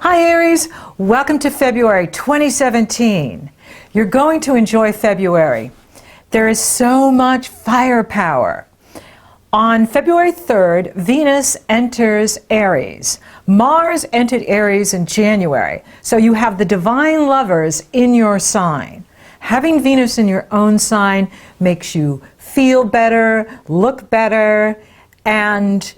Hi Aries, welcome to February 2017. You're going to enjoy February. There is so much firepower. On February 3rd, Venus enters Aries. Mars entered Aries in January. So you have the divine lovers in your sign. Having Venus in your own sign makes you feel better, look better, and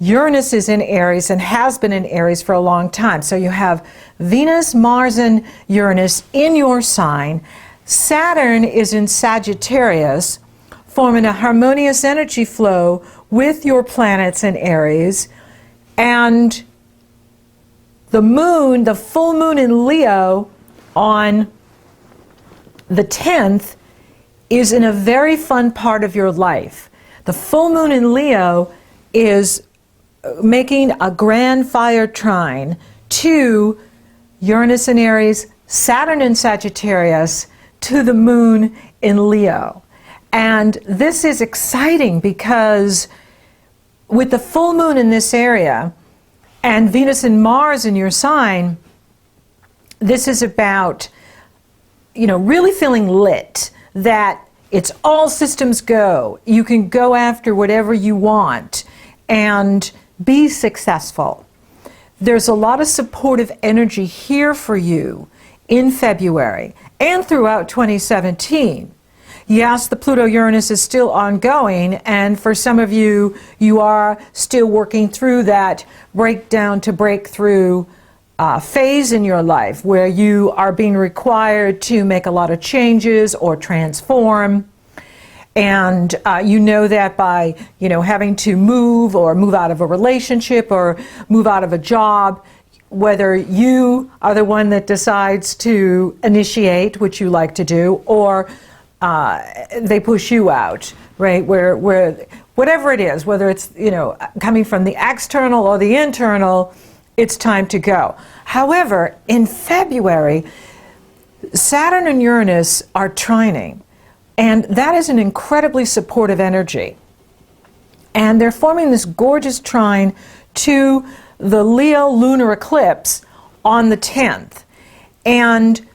Uranus is in Aries and has been in Aries for a long time. So you have Venus, Mars, and Uranus in your sign. Saturn is in Sagittarius, forming a harmonious energy flow with your planets in Aries. And the moon, the full moon in Leo on the 10th is in a very fun part of your life. The full moon in Leo is making a grand fire trine to Uranus in Aries, Saturn in Sagittarius, to the moon in Leo. And this is exciting because with the full moon in this area and Venus and Mars in your sign, this is about, really feeling lit, that it's all systems go. You can go after whatever you want and be successful. There's a lot of supportive energy here for you in February and throughout 2017. Yes, the Pluto-Uranus is still ongoing, and for some of you, you are still working through that breakdown to breakthrough phase in your life where you are being required to make a lot of changes or transform. And you know that by, having to move or move out of a relationship or move out of a job, whether you are the one that decides to initiate, which you like to do, or they push you out, right? Where whatever it is, whether it's, coming from the external or the internal, it's time to go. However, in February, Saturn and Uranus are trining. And that is an incredibly supportive energy. And they're forming this gorgeous trine to the Leo lunar eclipse on the 10th. And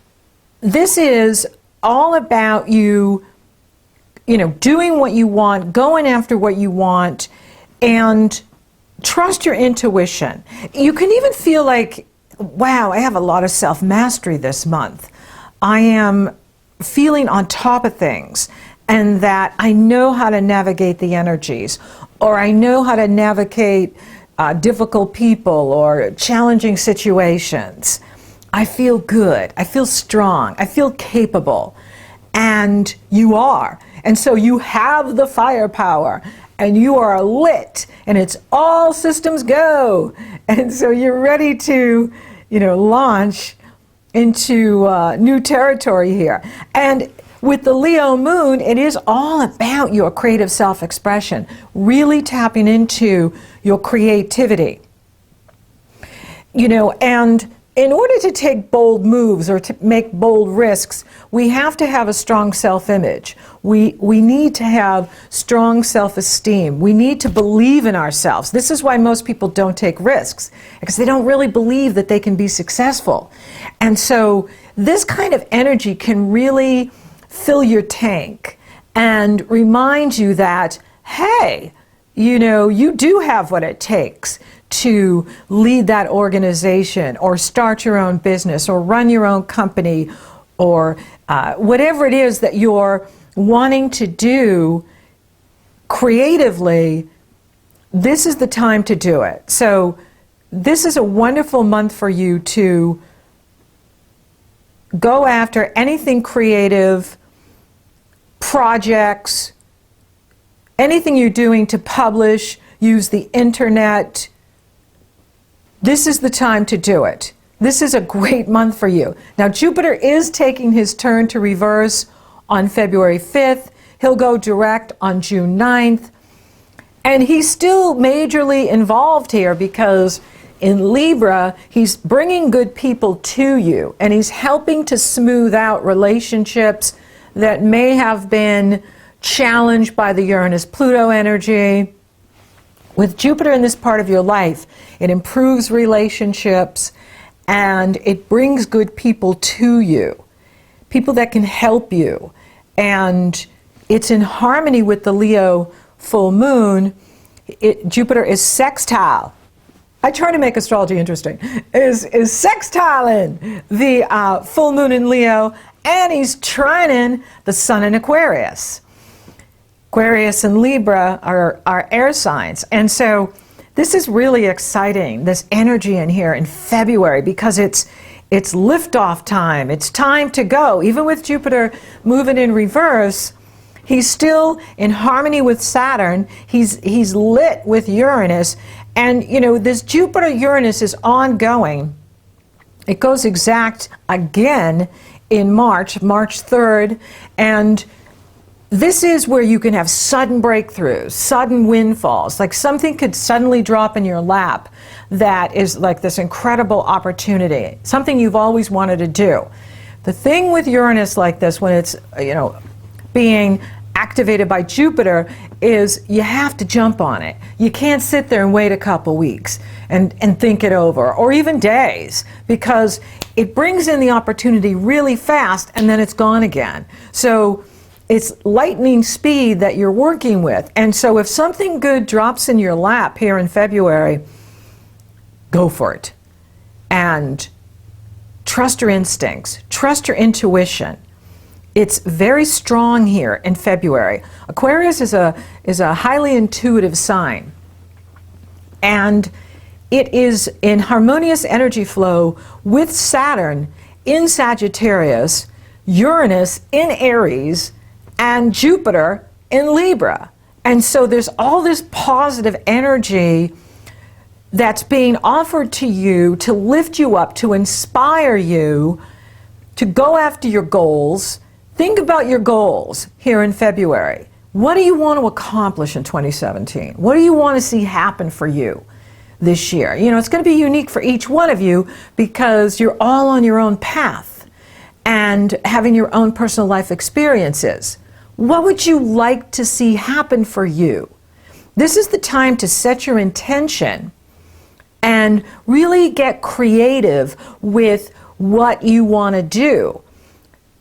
this is all about you, doing what you want, going after what you want, and trust your intuition. You can even feel like, wow, I have a lot of self-mastery this month. I am feeling on top of things, and that I know how to navigate the energies, or I know how to navigate difficult people or challenging situations. I feel good, I feel strong, I feel capable, and you are. And so you have the firepower, and you are lit, and it's all systems go. And so you're ready to, launch into new territory here. And with the Leo moon, it is all about your creative self-expression, really tapping into your creativity. And in order to take bold moves or to make bold risks, we have to have a strong self-image. We need to have strong self-esteem. We need to believe in ourselves. This is why most people don't take risks, because they don't really believe that they can be successful. And so this kind of energy can really fill your tank and remind you that, hey, you do have what it takes to lead that organization or start your own business or run your own company or whatever it is that you're wanting to do creatively. This is the time to do it. So this is a wonderful month for you to go after anything creative, projects, anything you're doing to publish, use the internet. This is the time to do it. This is a great month for you. Now, Jupiter is taking his turn to reverse on February 5th. He'll go direct on June 9th. And he's still majorly involved here because in Libra, he's bringing good people to you, and he's helping to smooth out relationships that may have been challenged by the Uranus-Pluto energy. With Jupiter in this part of your life, it improves relationships and it brings good people to you, people that can help you. And it's in harmony with the Leo full moon. Jupiter is sextile. I try to make astrology interesting. Is sextiling the full moon in Leo, and he's trining the sun in Aquarius. Aquarius and Libra are air signs. And so this is really exciting, this energy in here in February, because it's liftoff time. It's time to go. Even with Jupiter moving in reverse, he's still in harmony with Saturn. He's lit with Uranus. And, you know, this Jupiter-Uranus is ongoing. It goes exact again in March 3rd. And this is where you can have sudden breakthroughs, sudden windfalls. Like something could suddenly drop in your lap that is like this incredible opportunity, something you've always wanted to do. The thing with Uranus like this, when it's, you know, being activated by Jupiter, is you have to jump on it. You can't sit there and wait a couple weeks and think it over, or even days, because it brings in the opportunity really fast and then it's gone again. So it's lightning speed that you're working with. And so if something good drops in your lap here in February, go for it. And trust your instincts, trust your intuition. It's very strong here in February. Aquarius is a highly intuitive sign. And it is in harmonious energy flow with Saturn in Sagittarius, Uranus in Aries, and Jupiter in Libra. And so there's all this positive energy that's being offered to you to lift you up, to inspire you to go after your goals. Think about your goals here in February. What do you want to accomplish in 2017? What do you want to see happen for you this year? You know, it's going to be unique for each one of you because you're all on your own path and having your own personal life experiences. What would you like to see happen for you? This is the time to set your intention and really get creative with what you want to do.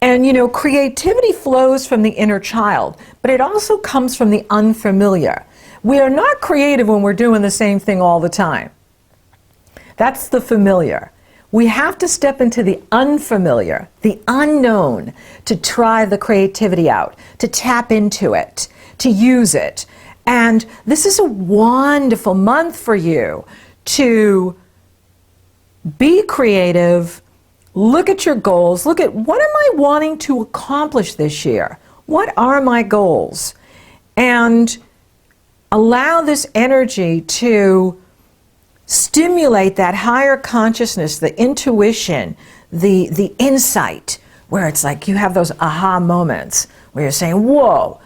And you know, creativity flows from the inner child, but it also comes from the unfamiliar. We are not creative when we're doing the same thing all the time. That's the familiar. We have to step into the unfamiliar, the unknown, to try the creativity out, to tap into it, to use it. And this is a wonderful month for you to be creative, look at your goals, look at what am I wanting to accomplish this year? What are my goals? And allow this energy to stimulate that higher consciousness, the intuition, the insight, where it's like you have those aha moments where you're saying, whoa,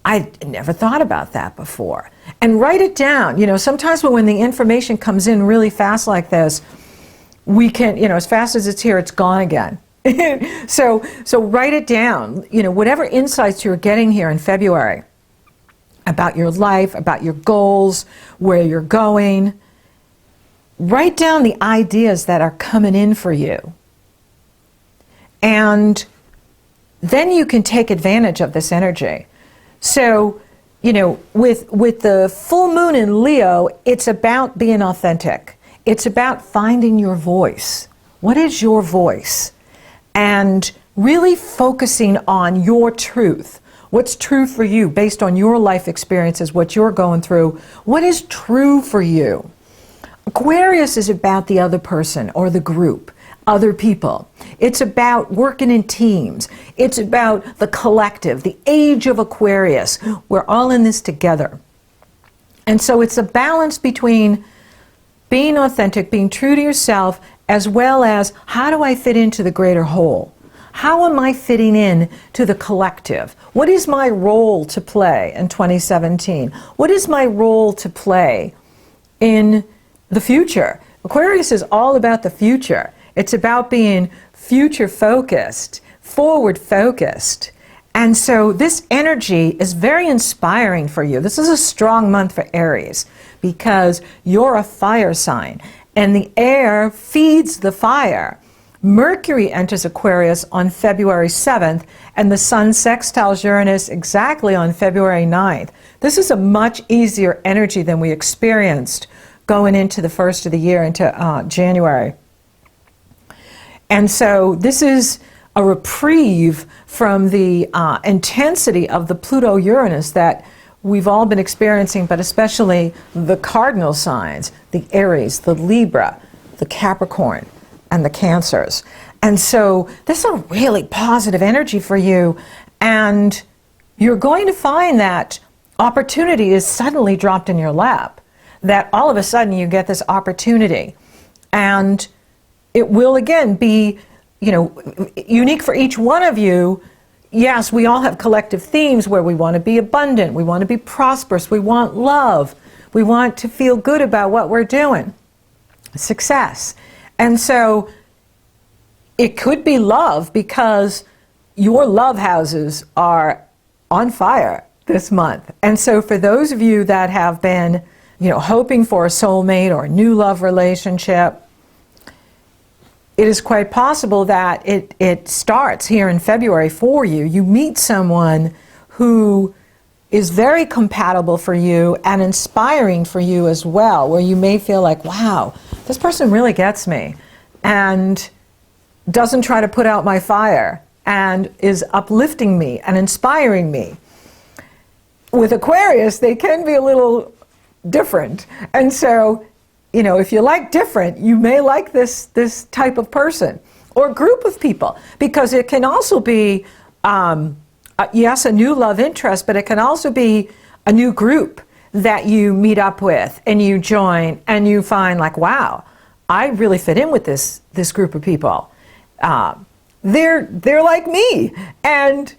I never thought about that before. And write it down. You know, sometimes when the information comes in really fast like this, we can, you know, as fast as it's here, it's gone again. So write it down. You know, whatever insights you're getting here in February about your life, about your goals, where you're going, write down the ideas that are coming in for you. And then you can take advantage of this energy. So, you know, with the full moon in Leo, it's about being authentic. It's about finding your voice. What is your voice? And really focusing on your truth. What's true for you based on your life experiences, what you're going through. What is true for you? Aquarius is about the other person or the group, other people. It's about working in teams. It's about the collective, the age of Aquarius. We're all in this together. And so it's a balance between being authentic, being true to yourself, as well as how do I fit into the greater whole? How am I fitting in to the collective? What is my role to play in 2017? What is my role to play in the future? Aquarius is all about the future. It's about being future focused, forward focused. And so this energy is very inspiring for you. This is a strong month for Aries because you're a fire sign. and the air feeds the fire. Mercury enters Aquarius on February 7th, and the Sun sextiles Uranus exactly on February 9th. This is a much easier energy than we experienced going into the first of the year, into January. And so this is a reprieve from the intensity of the Pluto-Uranus that we've all been experiencing, but especially the cardinal signs, the Aries, the Libra, the Capricorn, and the Cancers. And so this is a really positive energy for you, and you're going to find that opportunity is suddenly dropped in your lap, that all of a sudden you get this opportunity, and it will again be, you know, unique for each one of you. Yes, we all have collective themes where we want to be abundant, we want to be prosperous, we want love, we want to feel good about what we're doing, success. And so it could be love, because your love houses are on fire this month. And so for those of you that have been, you know, hoping for a soulmate or a new love relationship, it is quite possible that it starts here in February for you. You meet someone who is very compatible for you and inspiring for you as well, where you may feel like, wow, this person really gets me and doesn't try to put out my fire and is uplifting me and inspiring me. With Aquarius, they can be a little different. And so, you know, if you like different, you may like this type of person or group of people, because it can also be, yes, a new love interest, but it can also be a new group that you meet up with and you join and you find like, wow, I really fit in with this group of people. They're like me, and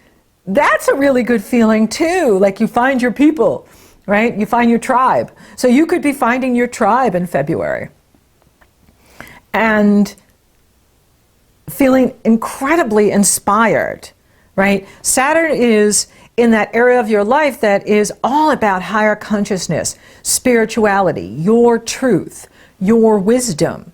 that's a really good feeling too. Like you find your people, right? You find your tribe. So you could be finding your tribe in February and feeling incredibly inspired, right? Saturn is in that area of your life that is all about higher consciousness, spirituality, your truth, your wisdom,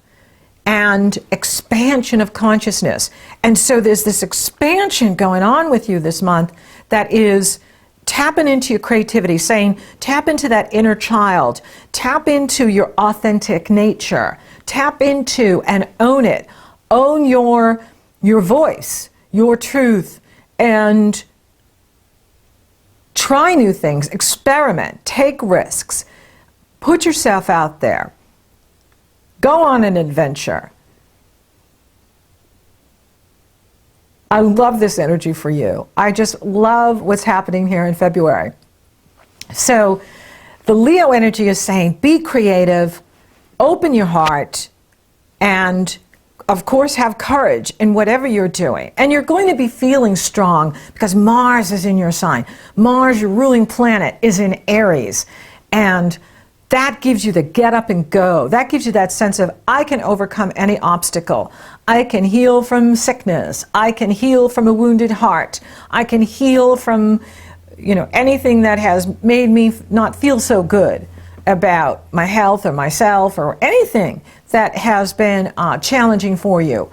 and expansion of consciousness. And so there's this expansion going on with you this month that is tapping into your creativity, saying tap into that inner child, tap into your authentic nature, tap into and own it. Own your voice, your truth, and try new things, experiment, take risks, put yourself out there. Go on an adventure. I love this energy for you. I just love what's happening here in February. So the Leo energy is saying be creative, open your heart, and of course have courage in whatever you're doing. And you're going to be feeling strong because Mars is in your sign. Mars, your ruling planet, is in Aries. And that gives you the get up and go. That gives you that sense of, I can overcome any obstacle. I can heal from sickness. I can heal from a wounded heart. I can heal from, you know, anything that has made me not feel so good about my health or myself or anything that has been challenging for you.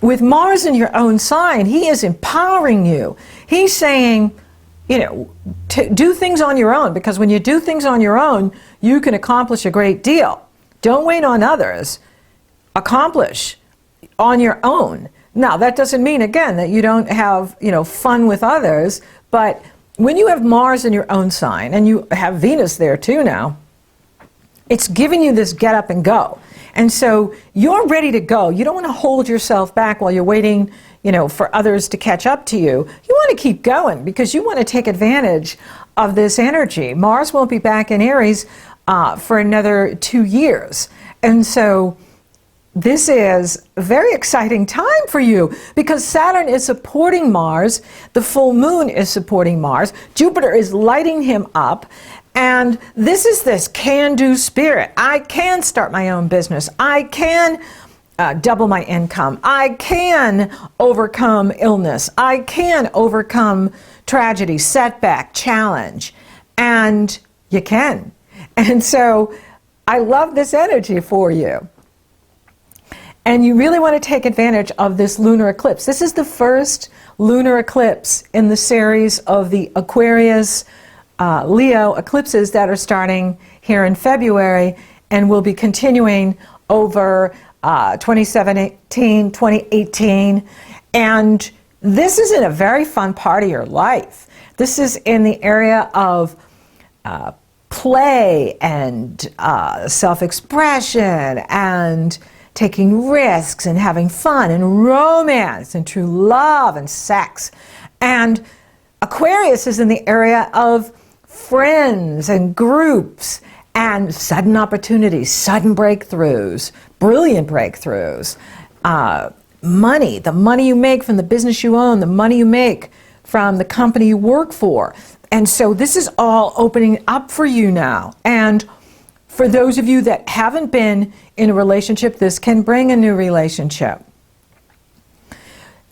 With Mars in your own sign, he is empowering you. He's saying, you know, do things on your own, because when you do things on your own, you can accomplish a great deal. Don't wait on others. Accomplish on your own. Now, that doesn't mean, again, that you don't have, you know, fun with others, but when you have Mars in your own sign, and you have Venus there too now, it's giving you this get up and go. And so you're ready to go. You don't want to hold yourself back while you're waiting, you know, for others to catch up to you. You want to keep going because you want to take advantage of this energy. Mars won't be back in Aries for another 2 years. And so this is a very exciting time for you because Saturn is supporting Mars. The full moon is supporting Mars. Jupiter is lighting him up. And this is this can-do spirit. I can start my own business. I can double my income. I can overcome illness. I can overcome tragedy, setback, challenge. And you can. And so I love this energy for you. And you really want to take advantage of this lunar eclipse. This is the first lunar eclipse in the series of the Aquarius, Leo eclipses that are starting here in February and will be continuing over 2017, 2018. And this is in a very fun part of your life. This is in the area of play and self-expression and taking risks and having fun and romance and true love and sex. And Aquarius is in the area of friends and groups and sudden opportunities, sudden breakthroughs, brilliant breakthroughs, money, the money you make from the business you own, the money you make from the company you work for. And so this is all opening up for you now. And for those of you that haven't been in a relationship, this can bring a new relationship.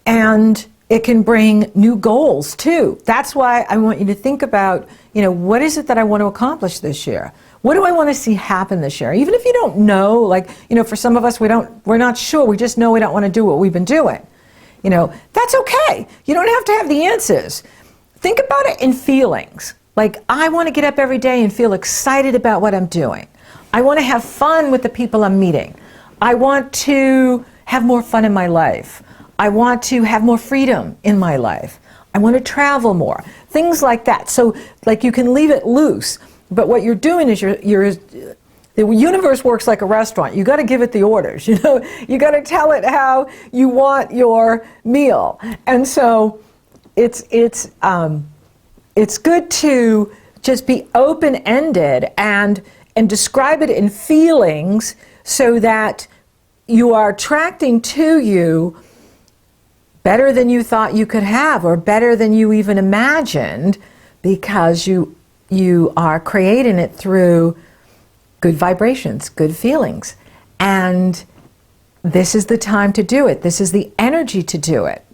And it can bring new goals too. That's why I want you to think about, what is it that I want to accomplish this year? What do I want to see happen this year? Even if you don't know, for some of us, we're not sure. We just know we don't want to do what we've been doing. That's okay. You don't have to have the answers. Think about it in feelings. I want to get up every day and feel excited about what I'm doing. I want to have fun with the people I'm meeting. I want to have more fun in my life. I want to have more freedom in my life. I want to travel more. Things like that. So, you can leave it loose. But what you're doing is the universe works like a restaurant. You got to give it the orders. You got to tell it how you want your meal. And so it's good to just be open-ended and describe it in feelings so that you are attracting to you better than you thought you could have or better than you even imagined, because you are creating it through good vibrations, good feelings. And this is the time to do it. This is the energy to do it.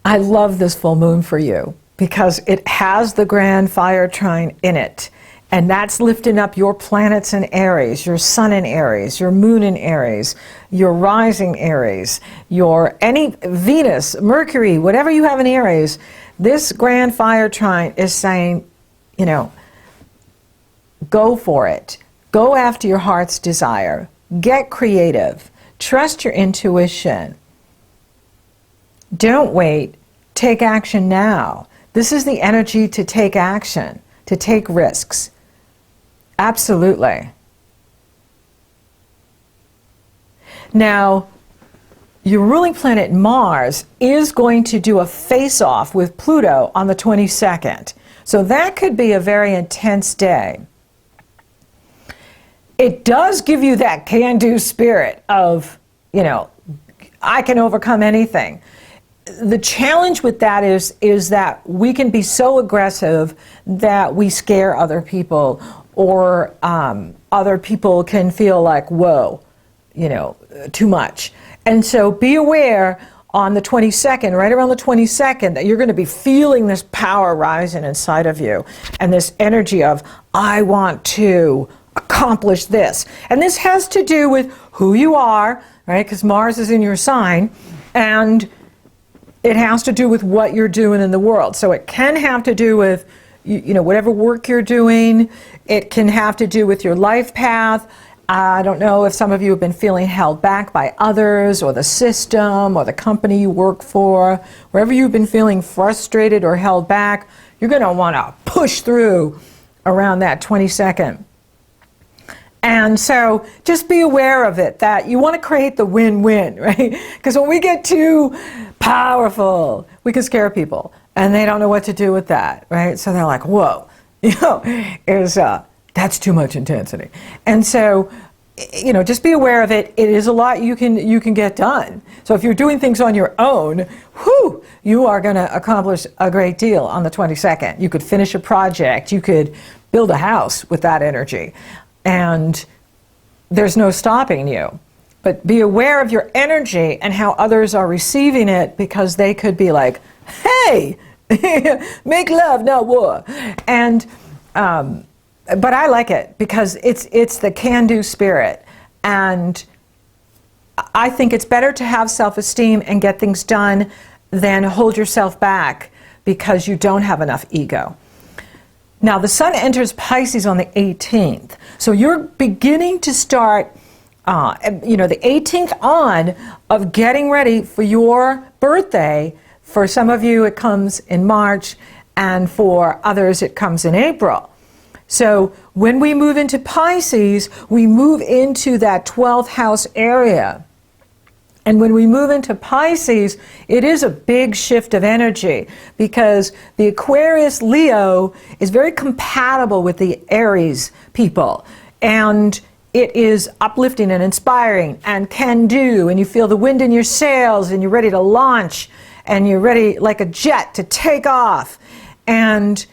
I love this full moon for you because it has the grand fire trine in it. And that's lifting up your planets in Aries, your sun in Aries, your moon in Aries, your rising Aries, any Venus, Mercury, whatever you have in Aries. This grand fire trine is saying, go for it. Go after your heart's desire. Get creative. Trust your intuition. Don't wait. Take action now. This is the energy to take action, to take risks. Absolutely. Now, your ruling planet Mars is going to do a face-off with Pluto on the 22nd. So that could be a very intense day. It does give you that can-do spirit of, I can overcome anything. The challenge with that is that we can be so aggressive that we scare other people, or other people can feel like, whoa, too much. And so be aware on the 22nd, right around the 22nd, that you're going to be feeling this power rising inside of you and this energy of, I want to accomplish this. And this has to do with who you are, right? Because Mars is in your sign, and it has to do with what you're doing in the world. So it can have to do with, whatever work you're doing. It can have to do with your life path. I don't know if some of you have been feeling held back by others or the system or the company you work for. Wherever you've been feeling frustrated or held back, you're going to want to push through around that 22nd. And so just be aware of it, that you want to create the win-win, right? Because when we get too powerful, we can scare people, and they don't know what to do with that, right? So they're like, whoa, that's too much intensity. And so, just be aware of it. It is a lot you can get done. So if you're doing things on your own, you are going to accomplish a great deal on the 22nd. You could finish a project. You could build a house with that energy. And there's no stopping you. But be aware of your energy and how others are receiving it, because they could be like, hey, make love, not war. And but I like it because it's the can-do spirit, and I think it's better to have self-esteem and get things done than hold yourself back because you don't have enough ego. Now, the sun enters Pisces on the 18th, so you're beginning to start, the 18th on of getting ready for your birthday. For some of you, it comes in March, and for others, it comes in April. So when we move into Pisces, we move into that 12th house area. And when we move into Pisces, it is a big shift of energy because the Aquarius Leo is very compatible with the Aries people. And it is uplifting and inspiring and can do, and you feel the wind in your sails and you're ready to launch and you're ready like a jet to take off. And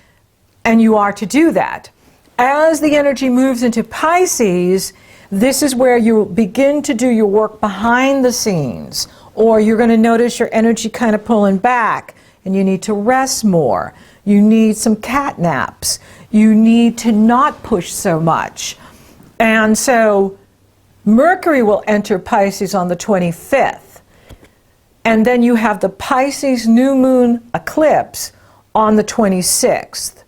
you are to do that. As the energy moves into Pisces, this is where you begin to do your work behind the scenes, or you're going to notice your energy kind of pulling back and you need to rest more. You need some cat naps. You need to not push so much. And so Mercury will enter Pisces on the 25th. And then you have the Pisces new moon eclipse on the 26th.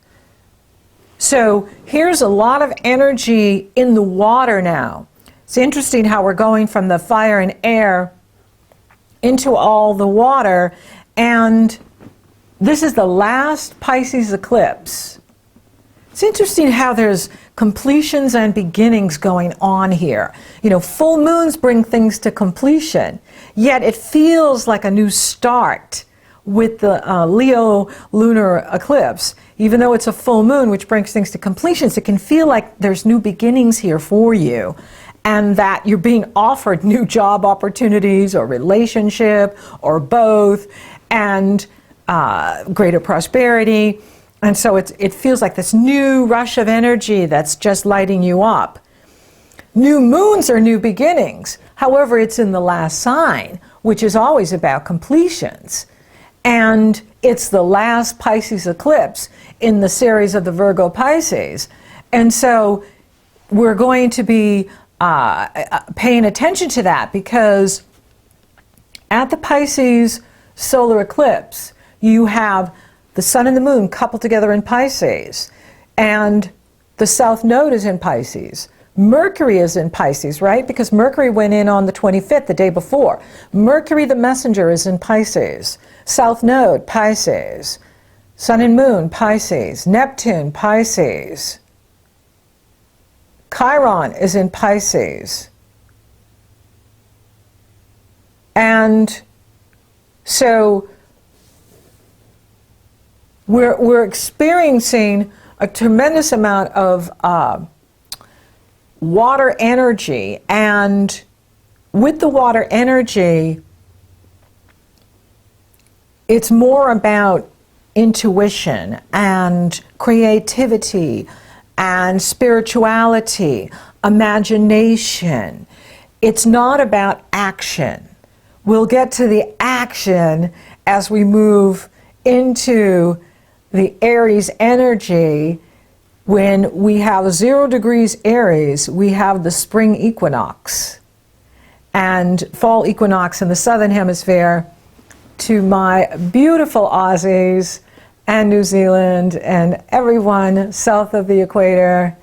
So here's a lot of energy in the water now. It's interesting how we're going from the fire and air into all the water, and this is the last Pisces eclipse. It's interesting how there's completions and beginnings going on here. You know, full moons bring things to completion, yet it feels like a new start with the Leo lunar eclipse. Even though it's a full moon, which brings things to completions, it can feel like there's new beginnings here for you, and that you're being offered new job opportunities or relationship or both, and greater prosperity. And so it feels like this new rush of energy that's just lighting you up. New moons are new beginnings. However, it's in the last sign, which is always about completions. And it's the last Pisces eclipse in the series of the Virgo Pisces. And so we're going to be paying attention to that, because at the Pisces solar eclipse, you have the sun and the moon coupled together in Pisces, and the south node is in Pisces. Mercury is in Pisces, right? Because Mercury went in on the 25th, the day before. Mercury the messenger is in Pisces. South node, Pisces. Sun and moon, Pisces. Neptune, Pisces. Chiron is in Pisces. And so we're experiencing a tremendous amount of water energy, and with the water energy, it's more about intuition and creativity and spirituality, imagination. It's not about action. We'll get to the action as we move into the Aries energy. When we have 0 degrees Aries, we have the spring equinox and fall equinox in the southern hemisphere. To my beautiful Aussies and New Zealand and everyone south of the equator.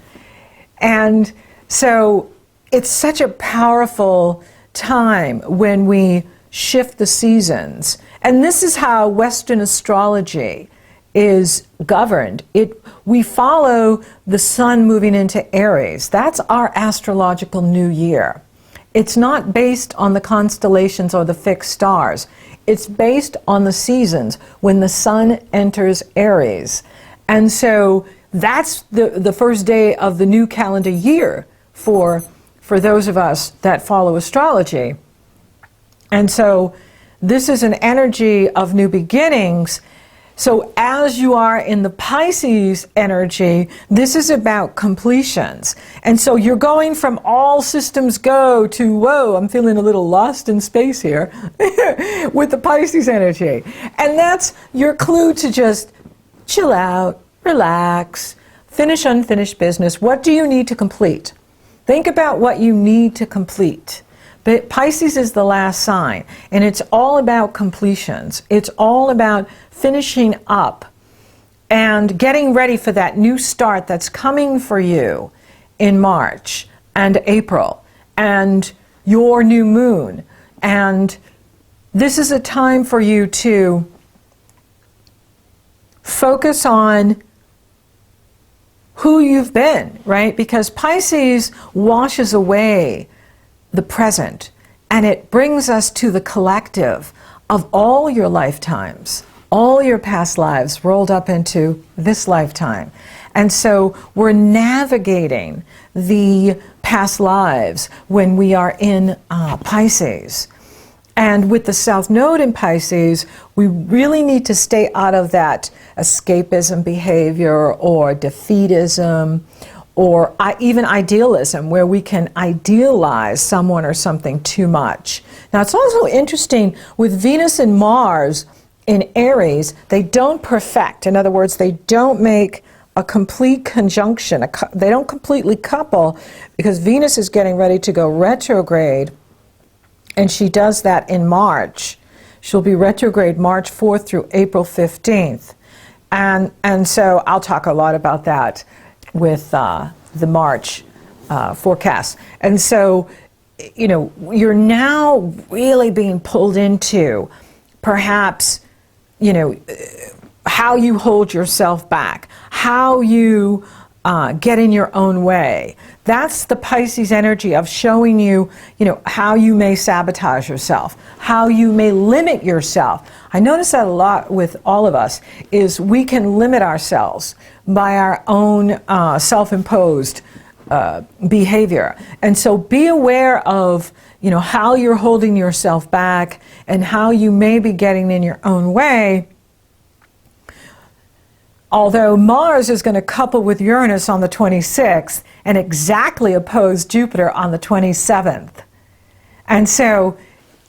And so it's such a powerful time when we shift the seasons. And this is how Western astrology is governed. We follow the sun moving into Aries. That's our astrological new year. It's not based on the constellations or the fixed stars. It's based on the seasons when the sun enters Aries. And so that's the first day of the new calendar year for those of us that follow astrology. And so this is an energy of new beginnings. So as you are in the Pisces energy, this is about completions. And so you're going from all systems go to, whoa, I'm feeling a little lost in space here with the Pisces energy. And that's your clue to just chill out, relax, finish unfinished business. What do you need to complete? Think about what you need to complete. But Pisces is the last sign, and it's all about completions. It's all about finishing up and getting ready for that new start that's coming for you in March and April and your new moon. And this is a time for you to focus on who you've been, right? Because Pisces washes away the present, and it brings us to the collective of all your lifetimes, all your past lives rolled up into this lifetime. And so we're navigating the past lives when we are in Pisces. And with the South Node in Pisces, we really need to stay out of that escapism behavior or defeatism or even idealism, where we can idealize someone or something too much. Now, it's also interesting with Venus and Mars in Aries, they don't perfect. In other words, they don't make a complete conjunction. They don't completely couple, because Venus is getting ready to go retrograde, and she does that in March. She'll be retrograde March 4th through April 15th. And so I'll talk a lot about that with the March forecast. And so, you know, you're now really being pulled into perhaps, you know, how you hold yourself back, how you get in your own way. That's the Pisces energy of showing you, you know, how you may sabotage yourself, how you may limit yourself. I notice that a lot with all of us, is we can limit ourselves by our own self-imposed behavior. And so be aware of, you know, how you're holding yourself back and how you may be getting in your own way. Although Mars is going to couple with Uranus on the 26th and exactly oppose Jupiter on the 27th. And so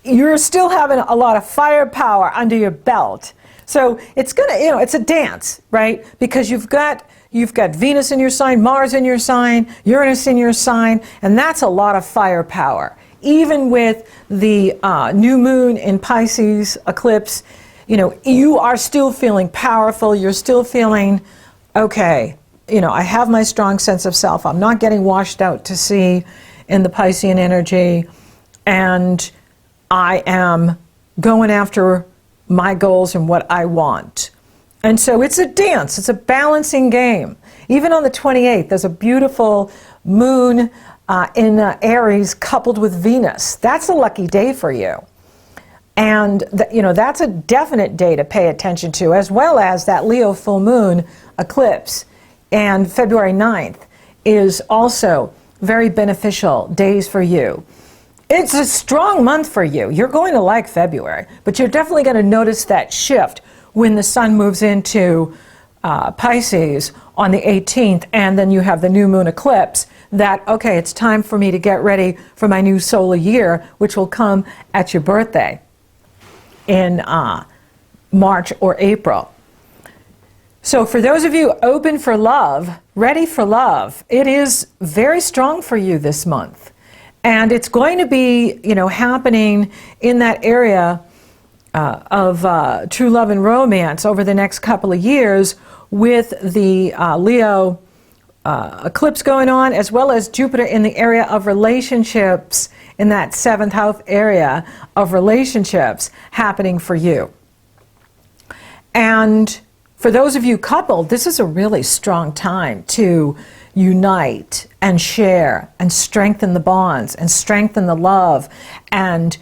you're still having a lot of firepower under your belt. So it's going to, you know, it's a dance, right? Because you've got Venus in your sign, Mars in your sign, Uranus in your sign, and that's a lot of firepower. Even with the new moon in Pisces eclipse, you know, you are still feeling powerful. You're still feeling, okay, you know, I have my strong sense of self. I'm not getting washed out to sea in the Piscean energy. And I am going after my goals and what I want. And so it's a dance. It's a balancing game. Even on the 28th, there's a beautiful moon in Aries coupled with Venus. That's a lucky day for you. And, you know, that's a definite day to pay attention to, as well as that Leo full moon eclipse. And February 9th is also very beneficial days for you. It's a strong month for you. You're going to like February, but you're definitely going to notice that shift when the sun moves into Pisces on the 18th, and then you have the new moon eclipse, that, okay, it's time for me to get ready for my new solar year, which will come at your birthday in March or April. So for those of you open for love, ready for love, it is very strong for you this month. And it's going to be, you know, happening in that area of true love and romance over the next couple of years, with the Leo eclipse going on, as well as Jupiter in the area of relationships, in that 7th house area of relationships happening for you. And for those of you coupled, this is a really strong time to unite and share and strengthen the bonds and strengthen the love and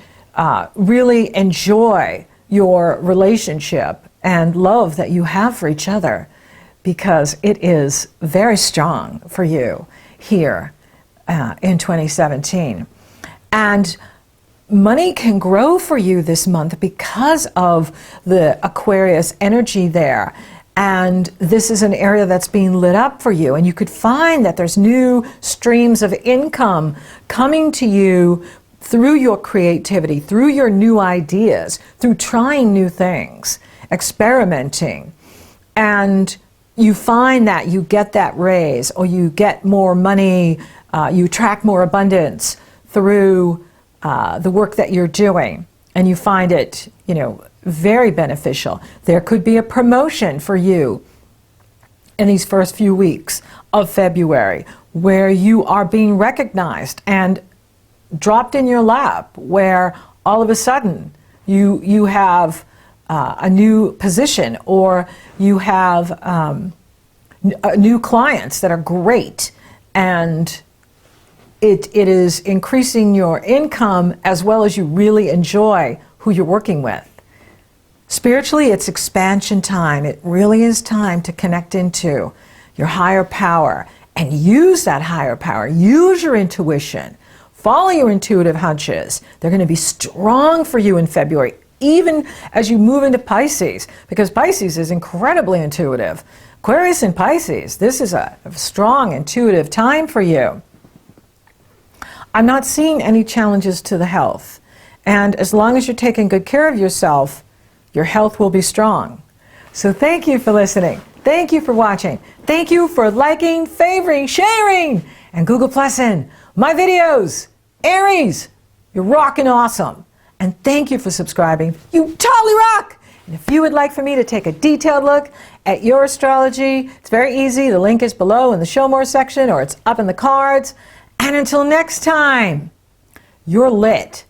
really enjoy your relationship and love that you have for each other, because it is very strong for you here in 2017. And money can grow for you this month because of the Aquarius energy there. And this is an area that's being lit up for you. And you could find that there's new streams of income coming to you through your creativity, through your new ideas, through trying new things, experimenting. And you find that you get that raise, or you get more money, you attract more abundance through the work that you're doing, and you find it, very beneficial. There could be a promotion for you in these first few weeks of February, where you are being recognized and dropped in your lap, where all of a sudden you have a new position, or you have new clients that are great, and it is increasing your income as well as you really enjoy who you're working with. Spiritually, it's expansion time. It really is time to connect into your higher power and use that higher power. Use your intuition. Follow your intuitive hunches. They're going to be strong for you in February, even as you move into Pisces, because Pisces is incredibly intuitive. Aquarius and Pisces, this is a strong intuitive time for you. I'm not seeing any challenges to the health. And as long as you're taking good care of yourself, your health will be strong. So thank you for listening. Thank you for watching. Thank you for liking, favoring, sharing, and Google Plussing my videos. Aries, you're rocking awesome. And thank you for subscribing. You totally rock! And if you would like for me to take a detailed look at your astrology, it's very easy. The link is below in the Show More section, or it's up in the cards. And until next time, you're lit.